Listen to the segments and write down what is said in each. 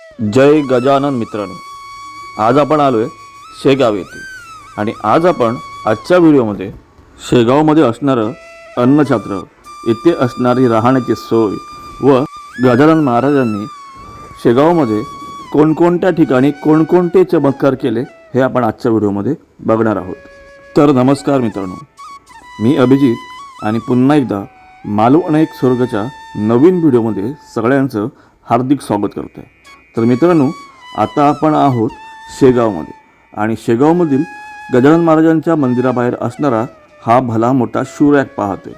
जय गजानन मित्रांनो, आज आपण आलोय शेगाव येथे आणि आज आपण आजच्या व्हिडिओमध्ये शेगावमध्ये असणारं अन्नछत्र, येथे असणारी राहण्याची सोय व गजानन महाराजांनी शेगावमध्ये कोणकोणत्या ठिकाणी कोणकोणते चमत्कार केले हे आपण आजच्या व्हिडिओमध्ये बघणार आहोत. तर नमस्कार मित्रांनो, मी अभिजित आणि पुन्हा एकदा मालव आणि एक स्वर्गच्या नवीन व्हिडिओमध्ये सगळ्यांचं हार्दिक स्वागत करतो आहे. तर मित्रांनो, आता आपण आहोत शेगावमध्ये आणि शेगावमधील गजानन महाराजांच्या मंदिराबाहेर असणारा हा भला मोठा शिवरॅक पाहतोय.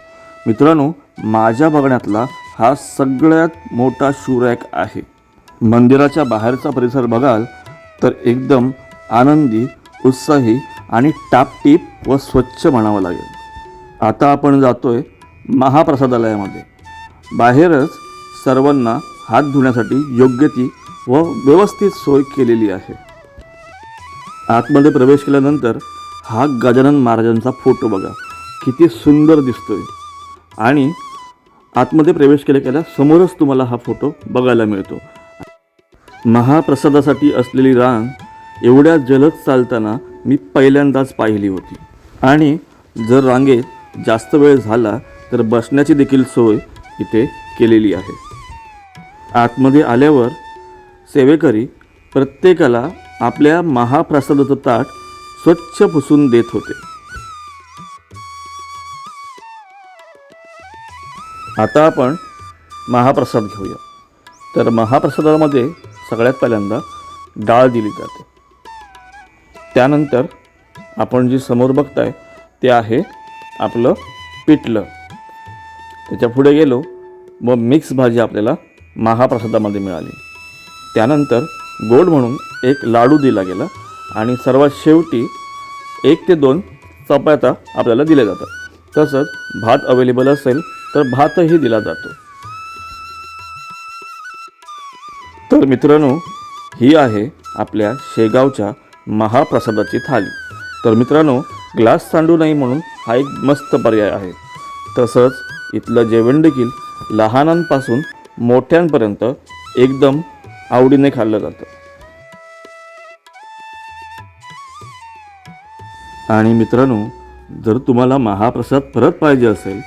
मित्रांनो, माझ्या बघण्यातला हा सगळ्यात मोठा शिवरॅक आहे. मंदिराच्या बाहेरचा परिसर बघाल तर एकदम आनंदी, उत्साही आणि टापटीप व स्वच्छ म्हणावं लागेल. आता आपण जातोय महाप्रसादालयामध्ये. बाहेरच सर्वांना हात धुण्यासाठी योग्य ती व व्यवस्थित सोय केलेली आहे. आतमध्ये प्रवेश केल्यानंतर हा गजानन महाराजांचा फोटो बघा, किती सुंदर दिसतोय. आणि आतमध्ये प्रवेश केल्या समोरच तुम्हाला हा फोटो बघायला मिळतो. महाप्रसादासाठी असलेली रांग एवढ्या जलद चालताना मी पहिल्यांदाच पाहिली होती. आणि जर रांगेत जास्त वेळ झाला तर बसण्याची देखील सोय इथे केलेली आहे. आतमध्ये आल्यावर सेवेकरी प्रत्येकाला आपल्या महाप्रसादाचं ताट स्वच्छ पुसून देत होते. आता आपण महाप्रसाद घेऊया. तर महाप्रसादामध्ये सगळ्यात पहिल्यांदा डाळ दिली जाते. त्यानंतर आपण जी समोर बघताय ते आहे आपलं पिठलं. त्याच्या पुढे गेलो व मिक्स भाजी आपल्याला महाप्रसादामध्ये मिळाली. त्यानंतर गोड म्हणून एक लाडू दिला गेला आणि सर्वात शेवटी 1 ते 2 चपात्या आपल्याला दिल्या जातात. तसंच भात अवेलेबल असेल तर भातही दिला जातो. तर मित्रांनो, ही आहे आपल्या शेगावच्या महाप्रसादाची थाली. तर मित्रांनो, ग्लास सांडू नये म्हणून हा एक मस्त पर्याय आहे. तसंच इथलं जेवण देखील लहानांपासून मोठ्यांपर्यंत एकदम आवडीने खाल्लं जातं. आणि मित्रांनो, जर तुम्हाला महाप्रसाद परत पाहिजे असेल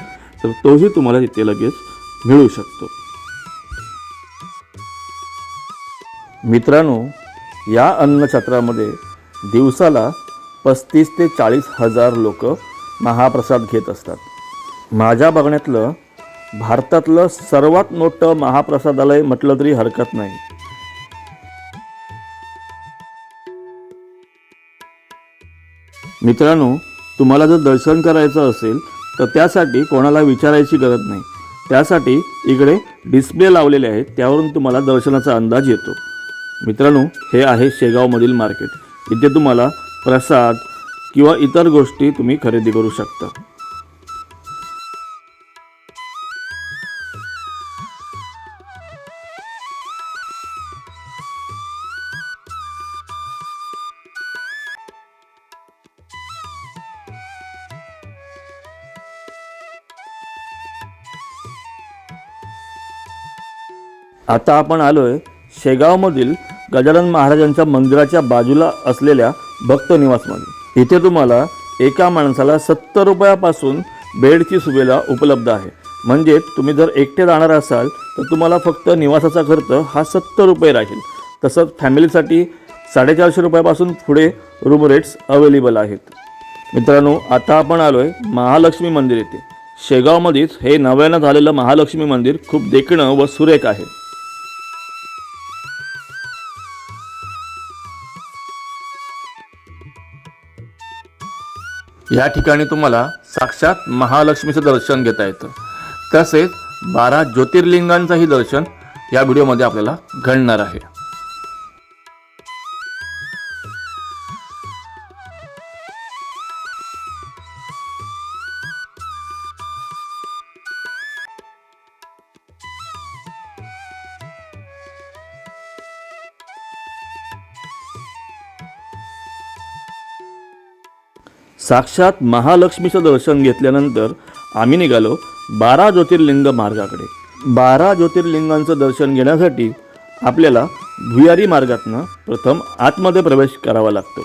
तर तोही तुम्हाला तिथे लगेच मिळू शकतो. मित्रांनो, या अन्नछत्रामध्ये दिवसाला 35 ते 40 हजार लोक महाप्रसाद घेत असतात. माझ्या बघण्यातलं भारतातलं सर्वात मोठं महाप्रसादालय म्हटलं तरी हरकत नाही. मित्रांनो, तुम्हाला जर दर्शन करायचं असेल तर त्यासाठी कोणाला विचारायची गरज नाही. त्यासाठी इकडे डिस्प्ले लावलेले आहेत, त्यावरून तुम्हाला दर्शनाचा अंदाज येतो. मित्रांनो, हे आहे शेगावमधील मार्केट. इथे तुम्हाला प्रसाद किंवा इतर गोष्टी तुम्ही खरेदी करू शकता. आता आपण आलोय शेगावमधील गजानन महाराजांच्या मंदिराच्या बाजूला असलेल्या भक्त निवासमध्ये. इथे तुम्हाला एका माणसाला 70 रुपयापासून बेडची सुविधा उपलब्ध आहे. म्हणजे तुम्ही जर एकटे राहणार असाल तर तुम्हाला फक्त निवासाचा खर्च हा 70 रुपये राहील. तसंच फॅमिलीसाठी 450 रुपयापासून पुढे रूम रेट्स अवेलेबल आहेत. मित्रांनो, आता आपण आलोय महालक्ष्मी मंदिर येथे. शेगावमध्येच हे नव्यानं झालेलं महालक्ष्मी मंदिर खूप देखणं व सुरेख आहे. या ठिकाणी तुम्हाला साक्षात महालक्ष्मीचं दर्शन घेता येतं. तसेच 12 ज्योतिर्लिंगांचंही दर्शन या व्हिडिओमध्ये आपल्याला घडणार आहे. साक्षात महालक्ष्मीचं दर्शन घेतल्यानंतर आम्ही निघालो 12 ज्योतिर्लिंग मार्गाकडे. 12 ज्योतिर्लिंगांचं दर्शन घेण्यासाठी आपल्याला भुयारी मार्गातनं प्रथम आतमध्ये प्रवेश करावा लागतो.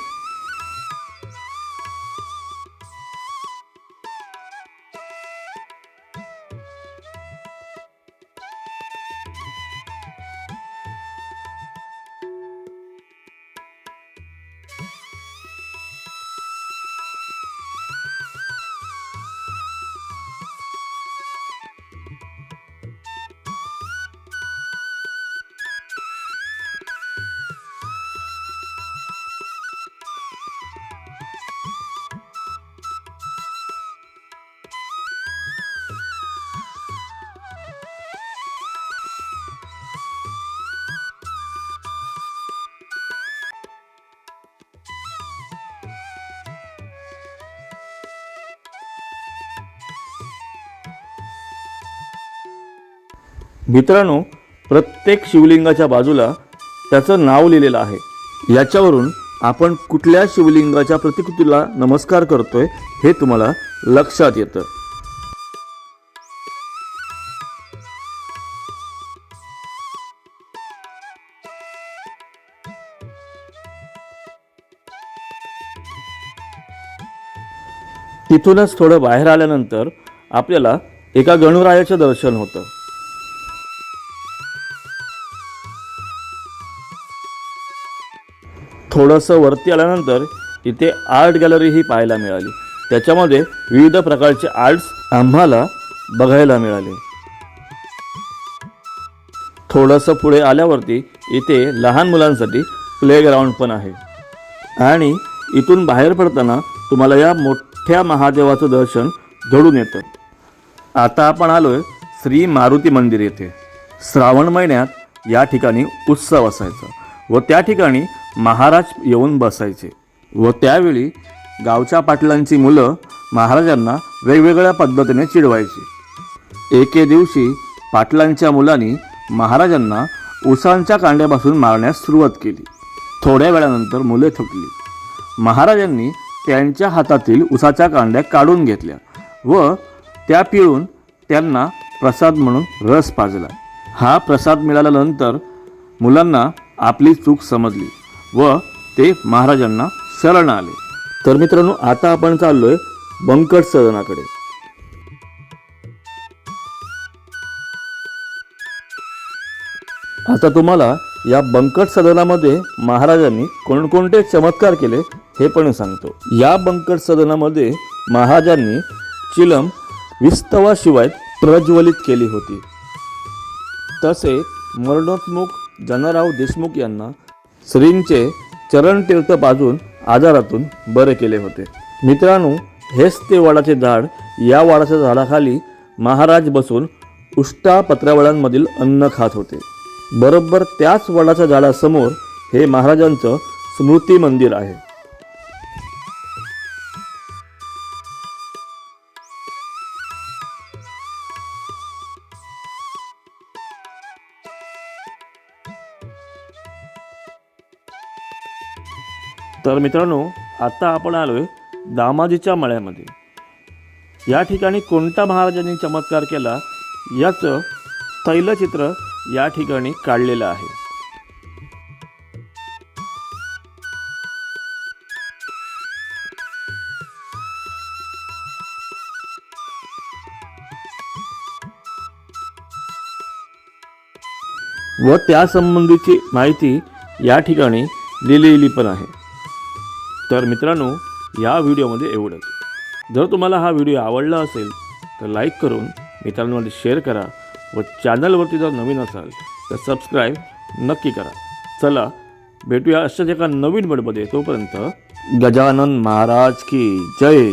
मित्रांनो, प्रत्येक शिवलिंगाच्या बाजूला त्याचं नाव लिहिलेलं आहे. याच्यावरून आपण कुठल्या शिवलिंगाच्या प्रतिकृतीला नमस्कार करतोय हे तुम्हाला लक्षात येतं. तिथूनच थोडं बाहेर आल्यानंतर आपल्याला एका गणरायाचं दर्शन होतं. थोडंसं वरती आल्यानंतर इथे आर्ट गॅलरीही पाहायला मिळाली. त्याच्यामध्ये विविध प्रकारचे आर्ट्स आम्हाला बघायला मिळाले. थोडंसं पुढे आल्यावरती इथे लहान मुलांसाठी प्लेग्राऊंड पण आहे आणि इथून बाहेर पडताना तुम्हाला या मोठ्या महादेवाचं दर्शन घडून येतं. आता आपण आलोय श्री मारुती मंदिर येथे. श्रावण महिन्यात या ठिकाणी उत्सव असायचा व त्या ठिकाणी महाराज येऊन बसायचे व त्यावेळी गावच्या पाटलांची मुलं महाराजांना वेगवेगळ्या पद्धतीने चिडवायची. एके दिवशी पाटलांच्या मुलांनी महाराजांना उसांच्या कांड्यापासून मारण्यास सुरुवात केली. थोड्या वेळानंतर मुले थकली. महाराजांनी त्यांच्या हातातील उसाच्या कांड्या काढून घेतल्या व त्या पिळून त्यांना प्रसाद म्हणून रस पाजला. हा प्रसाद मिळाल्यानंतर मुलांना आपली चूक समजली व ते महाराजांना शरण आले. तर मित्रांनो, आता आपण चाललोय बंकट सदनाकडे. आता तुम्हाला या बंकट सदनामध्ये महाराजांनी कोणकोणते चमत्कार केले हे पण सांगतो. या बंकट सदनामध्ये महाराजांनी चिलम विस्तवाशिवाय प्रज्वलित केली होती. तसेच मरणोन्मुख जनाराव देशमुख यांना श्रींचे चरणतीर्थ पाजून आजारातून बरे केले होते. मित्रांनो, हेच ते वडाचे झाड. या वडाच्या झाडाखाली महाराज बसून उष्टा पत्रावळ्यांमधील अन्न खात होते. बरोबर त्याच वडाच्या झाडासमोर हे महाराजांचं स्मृती मंदिर आहे. तर मित्रांनो, आता आपण आलोय दामाजीच्या मळ्यामध्ये. या ठिकाणी कोणत्या महाराजांनी चमत्कार केला याचं तैलचित्र या ठिकाणी काढलेलं आहे. व त्यासंबंधीची माहिती या ठिकाणी लिहिलेली पण आहे. तर मित्रांनो, या व्हिडिओमध्ये एवढंच. जर तुम्हाला हा व्हिडिओ आवडला असेल तर लाईक करून मित्रांमध्ये शेअर करा व चॅनलवरती जर नवीन असाल तर सबस्क्राईब नक्की करा. चला भेटूया अशाच एका नवीन व्हिडिओमध्ये. तोपर्यंत गजानन महाराज की जय.